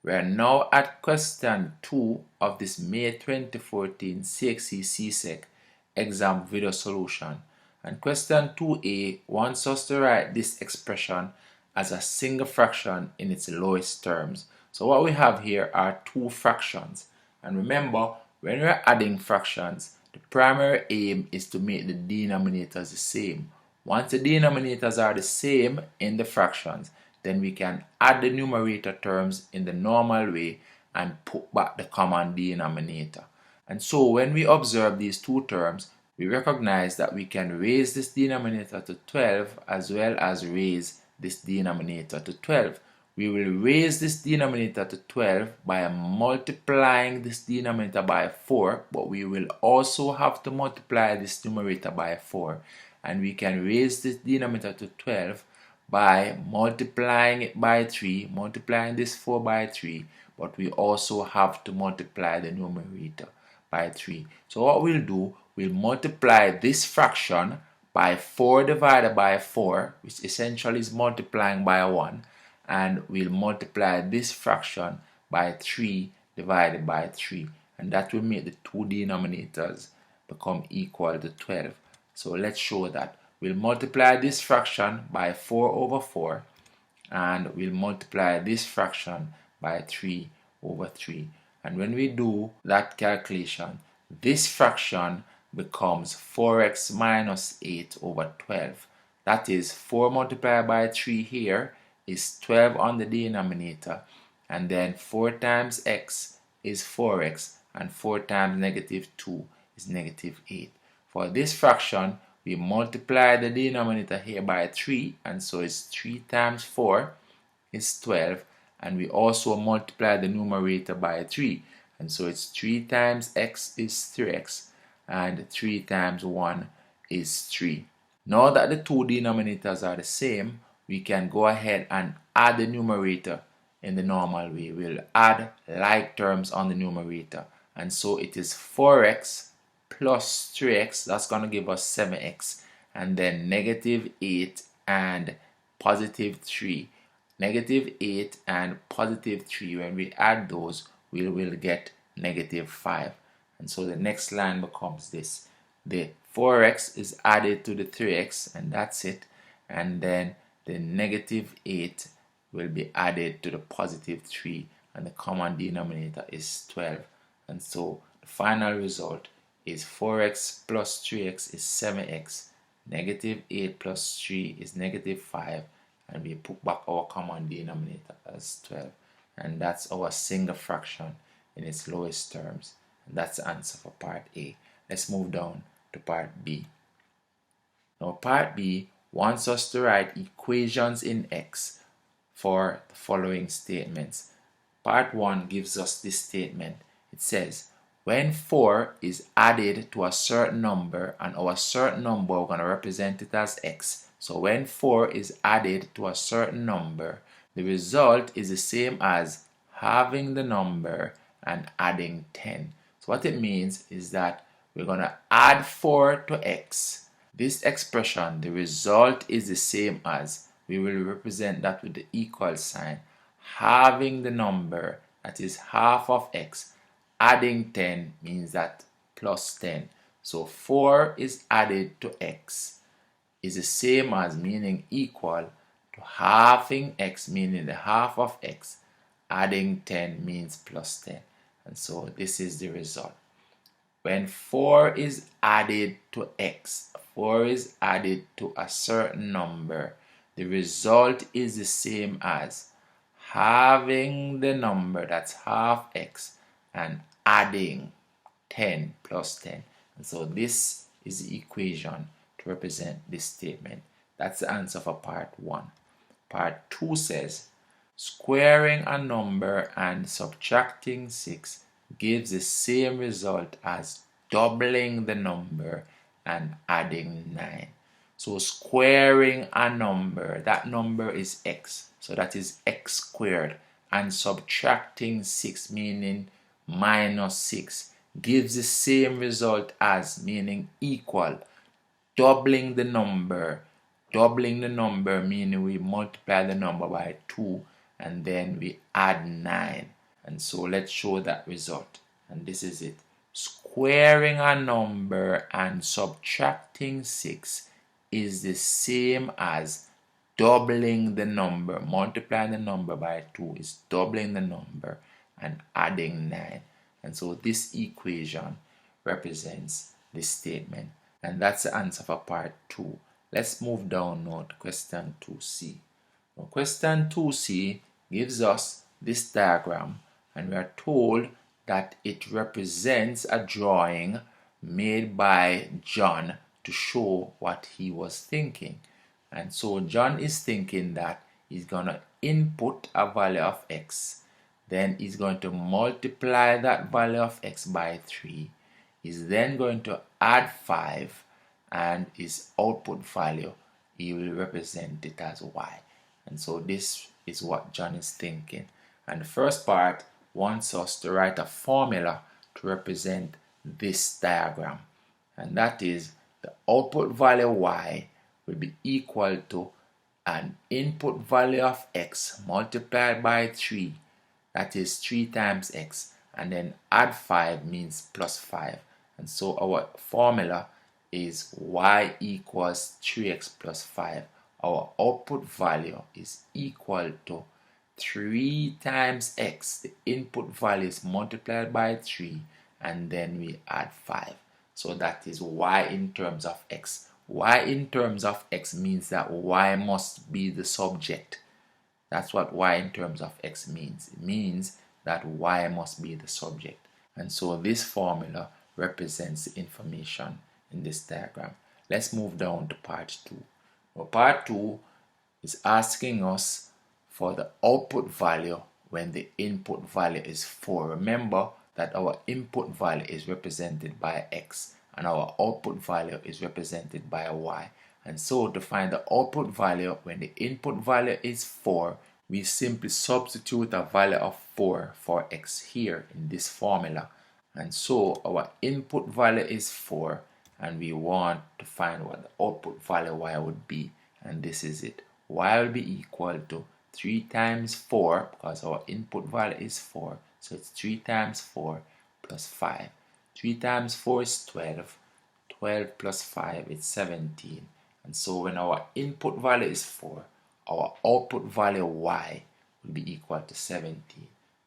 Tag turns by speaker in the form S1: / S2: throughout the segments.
S1: We are now at question 2 of this May 2014 CXC CSEC exam video solution. And question 2a wants us to write this expression as a single fraction in its lowest terms. So what we have here are two fractions. And remember, when we're adding fractions, the primary aim is to make the denominators the same. Once the denominators are the same in the fractions, then we can add the numerator terms in the normal way and put back the common denominator. And so when we observe these two terms, we recognize that we can raise this denominator to 12 as well as raise this denominator to 12. We will raise this denominator to 12 by multiplying this denominator by 4, but we will also have to multiply this numerator by 4. And we can raise this denominator to 12 by multiplying it by 3, multiplying this 4 by 3, but we also have to multiply the numerator by 3. So what we'll do, we'll multiply this fraction by 4 divided by 4, which essentially is multiplying by 1, and we'll multiply this fraction by 3 divided by 3, and that will make the two denominators become equal to 12. So let's show that. We'll multiply this fraction by 4 over 4, and we'll multiply this fraction by 3 over 3. And when we do that calculation, this fraction becomes 4x minus 8 over 12. That is 4 multiplied by 3 here is 12 on the denominator, and then 4 times x is 4x, and 4 times negative 2 is negative 8. For this fraction, we multiply the denominator here by 3, and so it's 3 times 4 is 12, and we also multiply the numerator by 3, and so it's 3 times x is 3x, and 3 times 1 is 3. Now that the two denominators are the same, we can go ahead and add the numerator in the normal way. We'll add like terms on the numerator, and so it is 4x plus 3x, that's going to give us 7x, and then negative 8 and positive 3. Negative 8 and positive 3, when we add those, we will get negative 5. And so the next line becomes this. The 4x is added to the 3x, and that's it. And then the negative 8 will be added to the positive 3, and the common denominator is 12. And so the final result is 4x plus 3x is 7x, negative 8 plus 3 is negative 5, and we put back our common denominator as 12. And that's our single fraction in its lowest terms. And that's the answer for part A. Let's move down to part B. Now part B wants us to write equations in X for the following statements. Part 1 gives us this statement. It says, when 4 is added to a certain number, and our certain number, we're going to represent it as x. So when 4 is added to a certain number, the result is the same as halving the number and adding 10. So what it means is that we're going to add 4 to x. This expression, the result is the same as, we will represent that with the equal sign, halving the number, that is half of x. Adding 10 means that plus 10. So 4 is added to x is the same as, meaning equal to halving x, meaning the half of x. Adding 10 means plus 10. And so this is the result. When 4 is added to x, 4 is added to a certain number, the result is the same as halving the number, that's half x, and adding 10 plus 10. And so this is the equation to represent this statement. That's the answer for part 1. Part 2 says, squaring a number and subtracting 6 gives the same result as doubling the number and adding 9. So squaring a number, that number is x, so that is x squared, and subtracting 6, meaning minus 6, gives the same result as, meaning equal, doubling the number. Doubling the number meaning we multiply the number by 2 and then we add 9. And so let's show that result. And this is it. Squaring a number and subtracting 6 is the same as doubling the number. Multiplying the number by 2 is doubling the number and adding 9. And so this equation represents this statement. And that's the answer for part 2. Let's move down now to question 2c. Now, question 2c gives us this diagram, and we are told that it represents a drawing made by John to show what he was thinking. And so John is thinking that he's going to input a value of x, then he's going to multiply that value of x by 3. He's then going to add 5, and his output value, he will represent it as y. And so this is what John is thinking. And the first part wants us to write a formula to represent this diagram. And that is the output value y will be equal to an input value of x multiplied by 3. That is 3 times x. And then add 5 means plus 5. And so our formula is y equals 3x plus 5. Our output value is equal to 3 times x. The input value is multiplied by 3, and then we add 5. So that is y in terms of x. Y in terms of x means that y must be the subject. That's what y in terms of x means. It means that y must be the subject. And so this formula represents the information in this diagram. Let's move down to part 2. Well, part 2 is asking us for the output value when the input value is 4. Remember that our input value is represented by x and our output value is represented by y. And so to find the output value when the input value is 4, we simply substitute a value of 4 for x here in this formula. And so our input value is 4, and we want to find what the output value y would be. And this is it. Y will be equal to 3 times 4, because our input value is 4. So it's 3 times 4 plus 5. 3 times 4 is 12. 12 plus 5 is 17. And so when our input value is 4, our output value y will be equal to 17.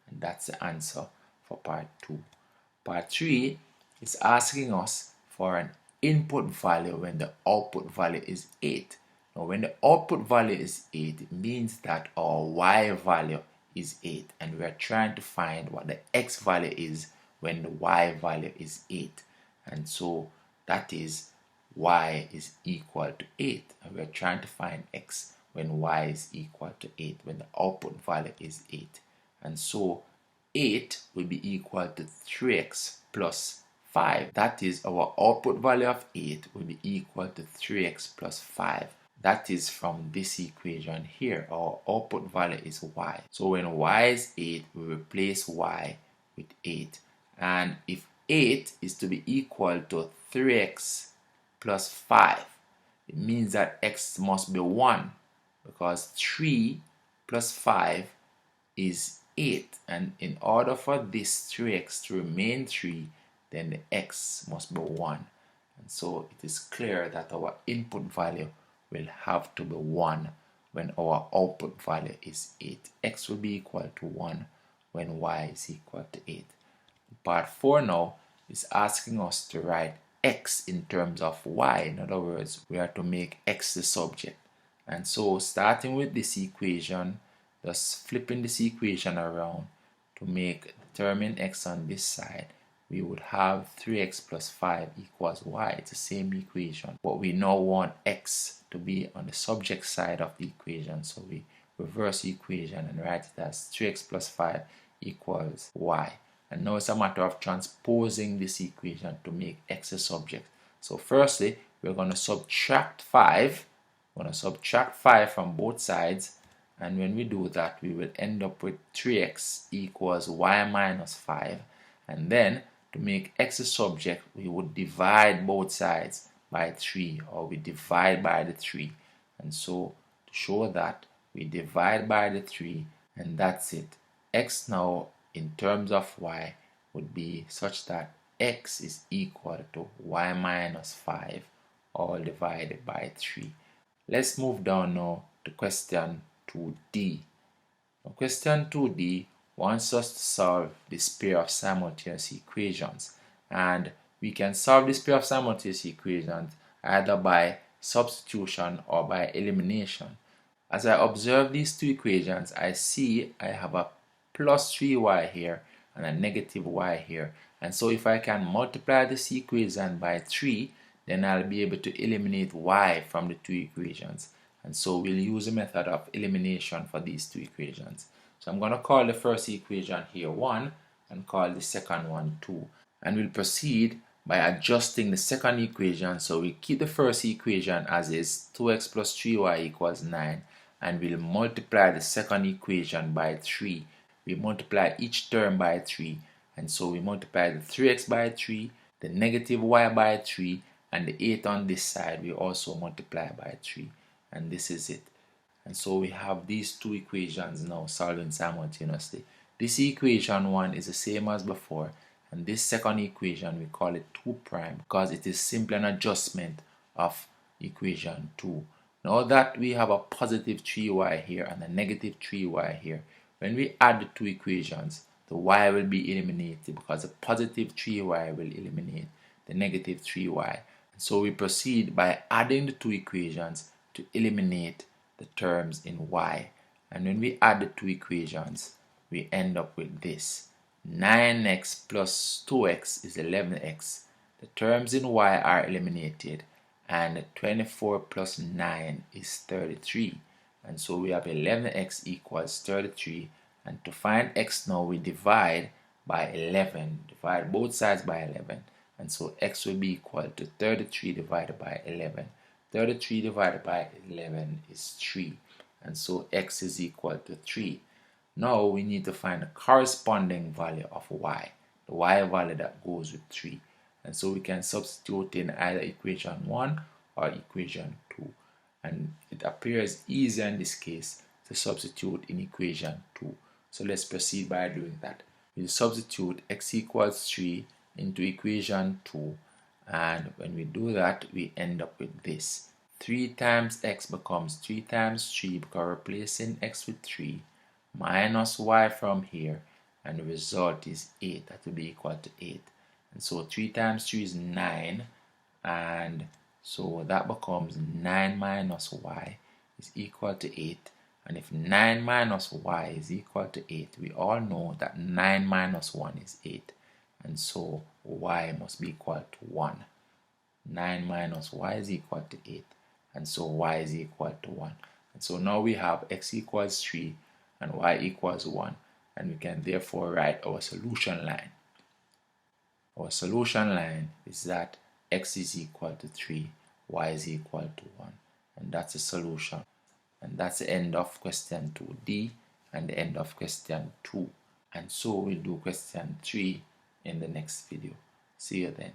S1: And that's the answer for part 2. Part 3 is asking us for an input value when the output value is 8. Now when the output value is 8, it means that our y value is 8, and we are trying to find what the x value is when the y value is 8. And so that is y is equal to 8, and we are trying to find x when y is equal to 8, when the output value is 8. And so 8 will be equal to 3x plus 5. That is, our output value of 8 will be equal to 3x plus 5. That is from this equation here. Our output value is y. So when y is 8, we replace y with 8. And if 8 is to be equal to 3x plus 5, it means that x must be 1, because 3 plus 5 is 8. And in order for this 3x to remain 3, then the x must be 1. And so it is clear that our input value will have to be 1 when our output value is 8. X will be equal to 1 when y is equal to 8. Part 4 now is asking us to write x in terms of y. In other words, we are to make x the subject. And so starting with this equation, just flipping this equation around to make determine x on this side, we would have 3x plus 5 equals y. It's the same equation, but we now want x to be on the subject side of the equation. So we reverse the equation and write it as 3x plus 5 equals y. And now it's a matter of transposing this equation to make x a subject. So firstly, we're going to subtract 5. We're going to subtract 5 from both sides. And when we do that, we will end up with 3x equals y minus 5. And then to make x a subject, we would divide both sides by 3, or we divide by the 3. And so to show that, we divide by the 3, and that's it. X now in terms of y would be such that x is equal to y minus 5 all divided by 3. Let's move down now to question 2D. Now question 2D wants us to solve this pair of simultaneous equations, and we can solve this pair of simultaneous equations either by substitution or by elimination. As I observe these two equations, I see I have a plus 3y here and a negative y here. And so if I can multiply this equation by 3, then I'll be able to eliminate y from the two equations. And so we'll use a method of elimination for these two equations. So I'm going to call the first equation here 1 and call the second one 2. And we'll proceed by adjusting the second equation. So we keep the first equation as is, 2x plus 3y equals 9. And we'll multiply the second equation by 3. We multiply each term by 3. And so we multiply the 3x by 3, the negative y by 3, and the 8 on this side we also multiply by 3. And this is it. And so we have these two equations now solving simultaneously. This equation 1 is the same as before, and this second equation we call it 2' because it is simply an adjustment of equation 2. Now that we have a positive 3y here and a negative 3y here, when we add the two equations, the y will be eliminated because the positive 3y will eliminate the negative 3y. And so we proceed by adding the two equations to eliminate the terms in y. And when we add the two equations, we end up with this. 9x plus 2x is 11x. The terms in y are eliminated, and 24 plus 9 is 33. And so we have 11x equals 33. And to find x now, we divide by 11. Divide both sides by 11. And so x will be equal to 33 divided by 11. 33 divided by 11 is 3. And so x is equal to 3. Now we need to find the corresponding value of y. The y value that goes with 3. And so we can substitute in either equation 1 or equation 2. And it appears easier in this case to substitute in equation 2. So let's proceed by doing that. We'll substitute x equals 3 into equation 2. And when we do that, we end up with this. 3 times x becomes 3 times 3 because replacing x with 3 minus y from here. And the result is 8. That will be equal to 8. And so 3 times 3 is 9. And so that becomes 9 minus y is equal to 8. And if 9 minus y is equal to 8, we all know that 9 minus 1 is 8. And so y must be equal to 1. 9 minus y is equal to 8. And so y is equal to 1. And so now we have x equals 3 and y equals 1. And we can therefore write our solution line. Our solution line is that x is equal to 3, y is equal to 1. And that's the solution. And that's the end of question 2D and the end of question 2. And so we'll do question 3 in the next video. See you then.